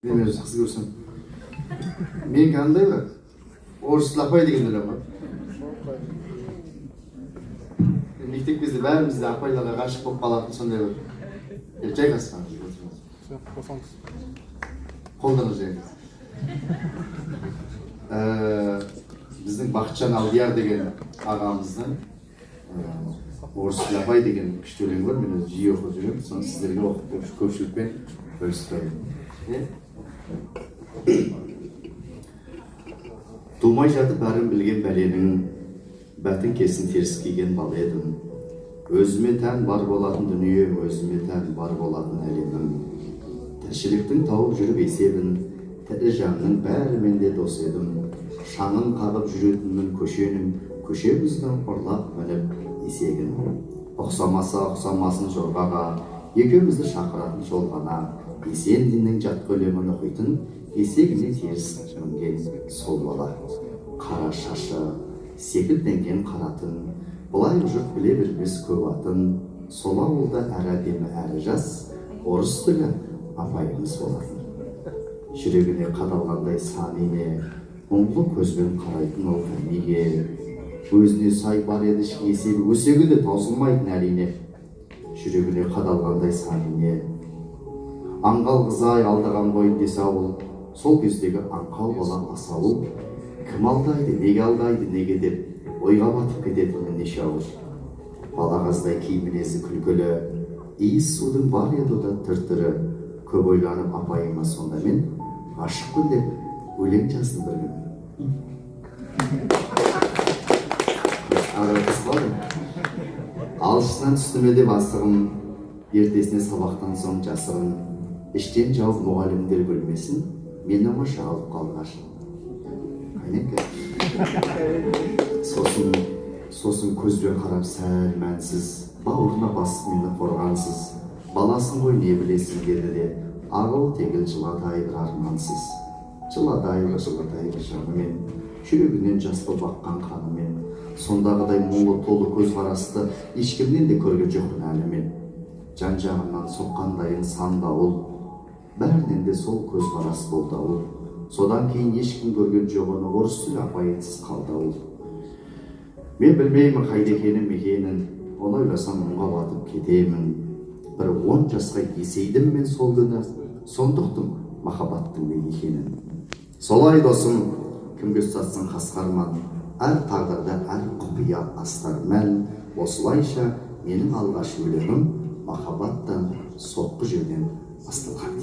Мен өзі қыз көрсем. Мен қандай бар? Орыс апай дегендер бар. Мектеп кезде бәрімізде апайларға ғашық болып қалатын сондай бір. Жайғасқан. Қолданы жайғас. Біздің Бақытжан Алдияр деген ағамыздың орыс апай деген күшті өлең бар. Мен өзі жиі оқып жүремін. Соны сіздерге оқып көпшілікпен бөлісіп қоямын. Тумай жатып бәрін білген бәленің, бәтін кесін теріс киген бала едім. Өзіме тән бар болатын дүнием, өзіме тән бар болатын әлемім. Тіршіліктің тауып жүріп есебін, тірі жанның бәрімен де дос едім. Шаңын қағып жүретінмін көшенің, көшеміздің ұрлап мініп есегін. Ұқсамаса ұқсамасын жорғаға, екеумізді шақыратын жолғана. Есен диннің жатқа өлеңін оқитын, есегіне теріс мінген сол бала. Қара шашы, секілденген қаратын, бұлай жұрт біле бермес көп атын. Сол ауылда әрі әдемі әрі жас, орыс тілі апайымыз болатын. Жүрегіне қадалғандай сан ине, мұңлы көзбен қарайтын ол фәмиге. Өзіне сай бар еді есебі, өсегі де таусылмайтын әрине. Жүрегіне қадалғандай сан ине, аңғал қызай алдаған бойын десе ауыл, сол кездегі аңқал бала асауыл. Кім алдайды, неге алдайды, неге деп, ойға батып кететінін неше ауыр. Балағаздай кей мінезі күлкілі, иіс судың бар еді да түр-түрі. Көп ойланып апайыма сонда мен, ғашықпын деп өлең жаздым бір күні. Арақыз қалды. Алшысынан түстіме деп асығым, ертесіне сабақтан соң жасығым. Іштен жауып мұғалімдер бөлмесін, мен оңаша алып қалды ғашығым. Сосын көзбен қарап сәл мәнсіз, бауырына басып мені қорғансыз. Баласын ғой не білесің деді де, ағыл тегіл жыладай бір армансыз. Жыладай бір жанымен, жүрегінен жасқа баққан қанымен. Сондағыдай мұңлы толы көз қарасты ешкімнен де көрген жоқпын әлі мен. Жан жағымнан соққандайын сандауыл, бәрінен де сол көз қарас болды ауыл. Содан кейін ешкім көрген жоғыны орыс тілі апайынсыз қалды ауыл. Мен білмеймін қайда екенін, оны ойласам мұңға батып кетемін. Бір 10 жасқа есейдім мен сол күні, сондықтым махаббаттың не екенін. Солай досым, кімге ұстатсын қасқарман, әр тағдырда әр құпия астар мән. Осылайша менің алғаш өлеңім махаббаттан соққы жерден басталған.